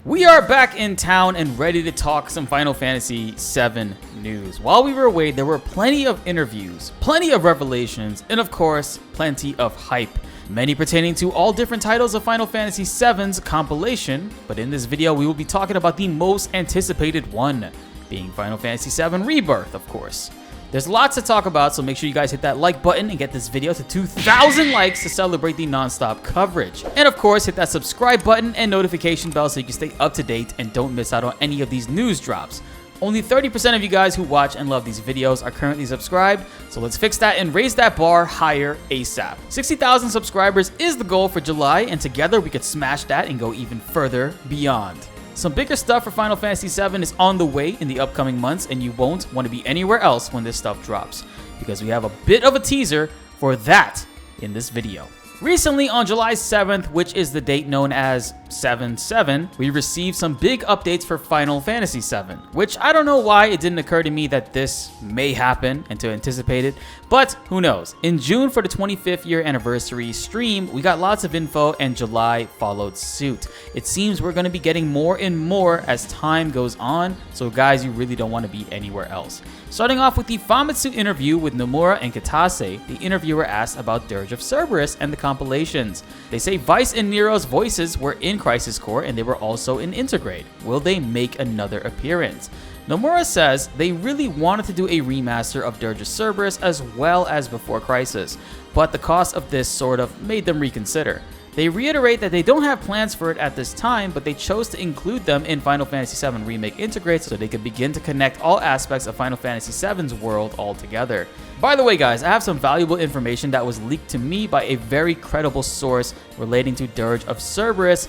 We are back in town and ready to talk some Final Fantasy VII news. While we were away, there were plenty of interviews, plenty of revelations, and of course, plenty of hype. Many pertaining to all different titles of Final Fantasy VII's compilation, but in this video we will be talking about the most anticipated one, being Final Fantasy VII Rebirth, of course. There's lots to talk about, so make sure you guys hit that like button and get this video to 2,000 likes to celebrate the non-stop coverage. And of course, hit that subscribe button and notification bell so you can stay up to date and don't miss out on any of these news drops. Only 30% of you guys who watch and love these videos are currently subscribed, so let's fix that and raise that bar higher ASAP. 60,000 subscribers is the goal for July, and together we could smash that and go even further beyond. Some bigger stuff for Final Fantasy VII is on the way in the upcoming months, and you won't want to be anywhere else when this stuff drops, because we have a bit of a teaser for that in this video. Recently, on July 7th, which is the date known as 7/7, we received some big updates for Final Fantasy VII, which I don't know why it didn't occur to me that this may happen and to anticipate it, but who knows. In June for the 25th year anniversary stream, we got lots of info and July followed suit. It seems we're going to be getting more and more as time goes on, so guys, you really don't want to be anywhere else. Starting off with the Famitsu interview with Nomura and Kitase, the interviewer asked about Dirge of Cerberus and the compilations. They say Vice and Nero's voices were in Crisis Core and they were also in Intergrade. Will they make another appearance? Nomura says they really wanted to do a remaster of Dirge of Cerberus as well as Before Crisis, but the cost of this sort of made them reconsider. They reiterate that they don't have plans for it at this time, but they chose to include them in Final Fantasy VII Remake Integrate so they could begin to connect all aspects of Final Fantasy VII's world all together. By the way guys, I have some valuable information that was leaked to me by a very credible source relating to Dirge of Cerberus,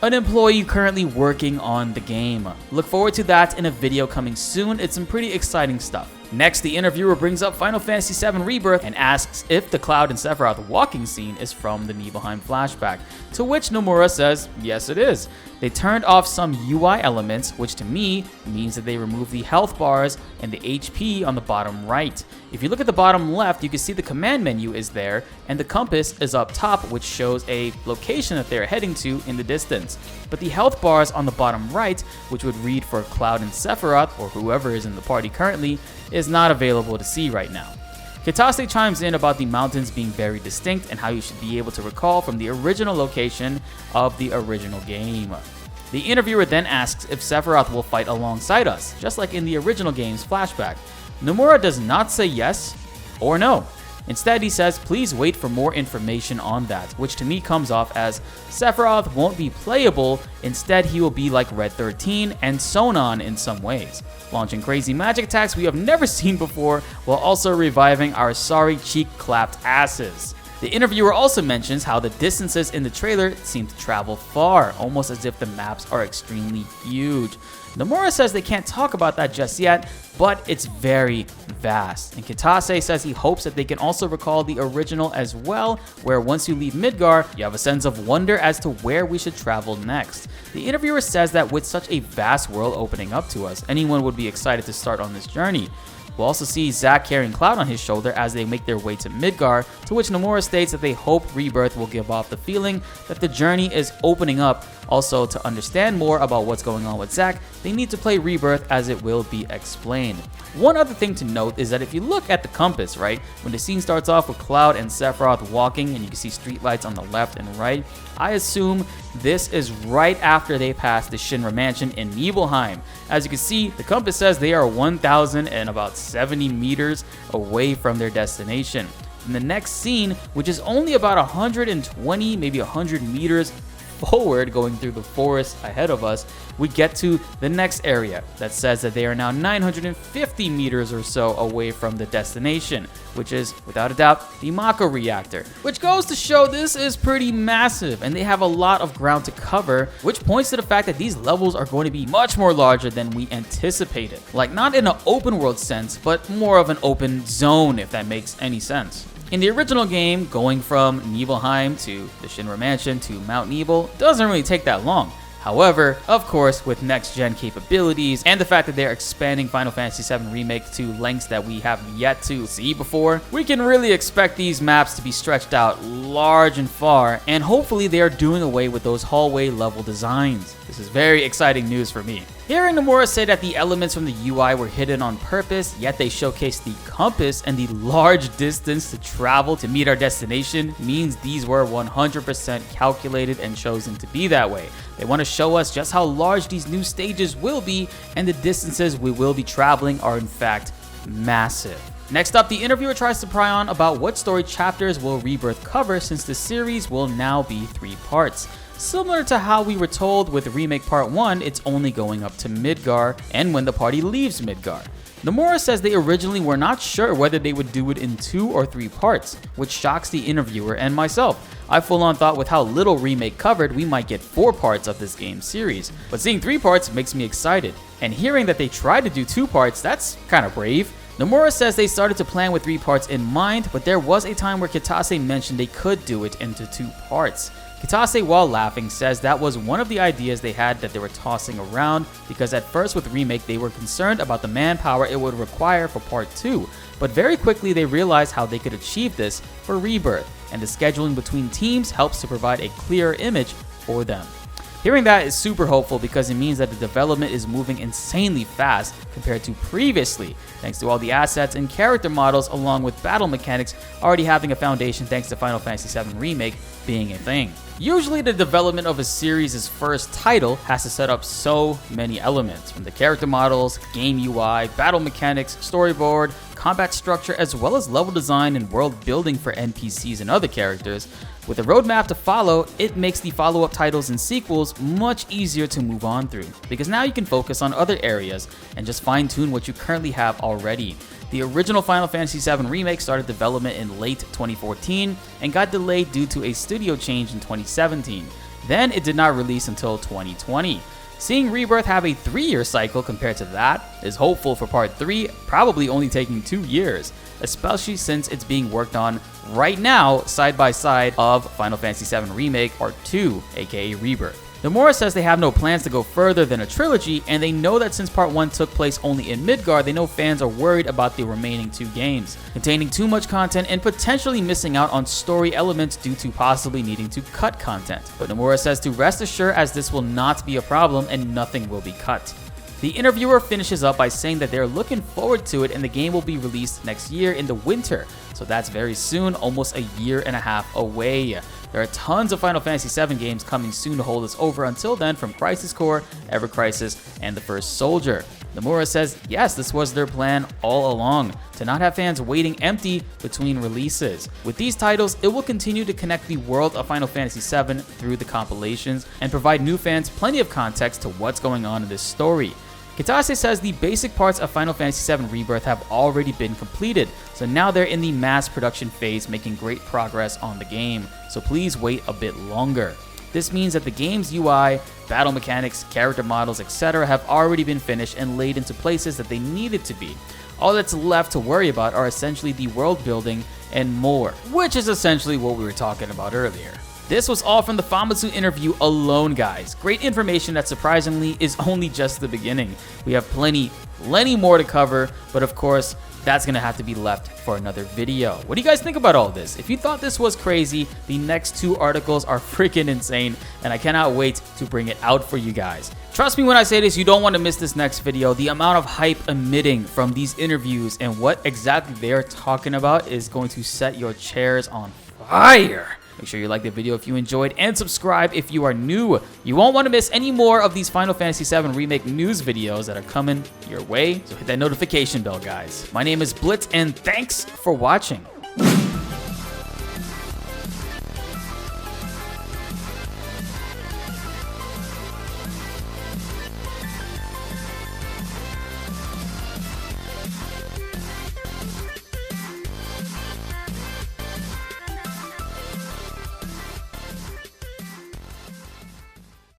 an employee currently working on the game. Look forward to that in a video coming soon. It's some pretty exciting stuff. Next, the interviewer brings up Final Fantasy VII Rebirth and asks if the Cloud and Sephiroth walking scene is from the Nibelheim flashback, to which Nomura says, yes it is. They turned off some UI elements, which to me means that they removed the health bars and the HP on the bottom right. If you look at the bottom left, you can see the command menu is there, and the compass is up top, which shows a location that they're heading to in the distance. But the health bars on the bottom right, which would read for Cloud and Sephiroth, or whoever is in the party currently, is not available to see right now. Kitase chimes in about the mountains being very distinct and how you should be able to recall from the original location of the original game. The interviewer then asks if Sephiroth will fight alongside us, just like in the original game's flashback. Nomura does not say yes or no. Instead, he says, please wait for more information on that, which to me comes off as Sephiroth won't be playable, instead he will be like Red 13 and Sonon in some ways, launching crazy magic attacks we have never seen before, while also reviving our sorry cheek-clapped asses. The interviewer also mentions how the distances in the trailer seem to travel far, almost as if the maps are extremely huge. Nomura says they can't talk about that just yet, but it's very vast. And Kitase says he hopes that they can also recall the original as well, where once you leave Midgar, you have a sense of wonder as to where we should travel next. The interviewer says that with such a vast world opening up to us, anyone would be excited to start on this journey. We'll also see Zack carrying Cloud on his shoulder as they make their way to Midgar, to which Nomura states that they hope Rebirth will give off the feeling that the journey is opening up. Also, to understand more about what's going on with Zack, they need to play Rebirth as it will be explained. One other thing to note is that if you look at the compass, right, when the scene starts off with Cloud and Sephiroth walking and you can see streetlights on the left and right, I assume this is right after they pass the Shinra Mansion in Nibelheim. As you can see, the compass says they are 1,070 meters away from their destination. In the next scene, which is only about 120, maybe 100 meters forward going through the forest ahead of us, we get to the next area that says that they are now 950 meters or so away from the destination, which is without a doubt the Mako reactor, which goes to show this is pretty massive and they have a lot of ground to cover, which points to the fact that these levels are going to be much more larger than we anticipated. Like, not in an open world sense, but more of an open zone, if that makes any sense. In the original game, going from Nibelheim to the Shinra Mansion to Mount Nibel doesn't really take that long. However, of course, with next-gen capabilities and the fact that they're expanding Final Fantasy VII Remake to lengths that we have yet to see before, we can really expect these maps to be stretched out large and far, and hopefully they are doing away with those hallway level designs. This is very exciting news for me. Hearing Nomura say that the elements from the UI were hidden on purpose, yet they showcased the compass and the large distance to travel to meet our destination, means these were 100% calculated and chosen to be that way. They want to show us just how large these new stages will be, and the distances we will be traveling are in fact massive. Next up, the interviewer tries to pry on about what story chapters will Rebirth cover, since the series will now be 3 parts. Similar to how we were told with Remake Part 1, it's only going up to Midgar and when the party leaves Midgar. Nomura says they originally were not sure whether they would do it in 2 or 3 parts, which shocks the interviewer and myself. I full on thought with how little Remake covered, we might get 4 parts of this game series, but seeing 3 parts makes me excited. And hearing that they tried to do 2 parts, that's kinda brave. Nomura says they started to plan with 3 parts in mind, but there was a time where Kitase mentioned they could do it into 2 parts. Kitase, while laughing, says that was one of the ideas they had that they were tossing around, because at first with Remake they were concerned about the manpower it would require for Part 2, but very quickly they realized how they could achieve this for Rebirth, and the scheduling between teams helps to provide a clearer image for them. Hearing that is super hopeful because it means that the development is moving insanely fast compared to previously, thanks to all the assets and character models along with battle mechanics already having a foundation thanks to Final Fantasy VII Remake being a thing. Usually the development of a series' first title has to set up so many elements, from the character models, game UI, battle mechanics, storyboard, combat structure, as well as level design and world building for NPCs and other characters. With a roadmap to follow, it makes the follow-up titles and sequels much easier to move on through, because now you can focus on other areas and just fine-tune what you currently have already. The original Final Fantasy VII Remake started development in late 2014 and got delayed due to a studio change in 2017. Then it did not release until 2020. Seeing Rebirth have a 3-year cycle compared to that is hopeful for Part 3, probably only taking 2 years, especially since it's being worked on right now side by side of Final Fantasy VII Remake Part 2, aka Rebirth. Nomura says they have no plans to go further than a trilogy, and they know that since Part 1 took place only in Midgar, they know fans are worried about the remaining 2 games, containing too much content and potentially missing out on story elements due to possibly needing to cut content. But Nomura says to rest assured, as this will not be a problem and nothing will be cut. The interviewer finishes up by saying that they're looking forward to it and the game will be released next year in the winter, so that's very soon, almost a year and a half away. There are tons of Final Fantasy VII games coming soon to hold us over until then, from Crisis Core, Ever Crisis, and The First Soldier. Nomura says yes, this was their plan all along, to not have fans waiting empty between releases. With these titles, it will continue to connect the world of Final Fantasy VII through the compilations and provide new fans plenty of context to what's going on in this story. Kitase says the basic parts of Final Fantasy VII Rebirth have already been completed, so now they're in the mass production phase making great progress on the game, so please wait a bit longer. This means that the game's UI, battle mechanics, character models, etc. have already been finished and laid into places that they needed to be. All that's left to worry about are essentially the world building and more, which is essentially what we were talking about earlier. This was all from the Famitsu interview alone, guys. Great information that surprisingly is only just the beginning. We have plenty more to cover, but of course, that's gonna have to be left for another video. What do you guys think about all this? If you thought this was crazy, the next 2 articles are freaking insane, and I cannot wait to bring it out for you guys. Trust me when I say this, you don't want to miss this next video. The amount of hype emitting from these interviews and what exactly they're talking about is going to set your chairs on fire. Make sure you like the video if you enjoyed and subscribe if you are new. You won't want to miss any more of these Final Fantasy VII Remake news videos that are coming your way, so hit that notification bell, guys. My name is BltzZ, and thanks for watching.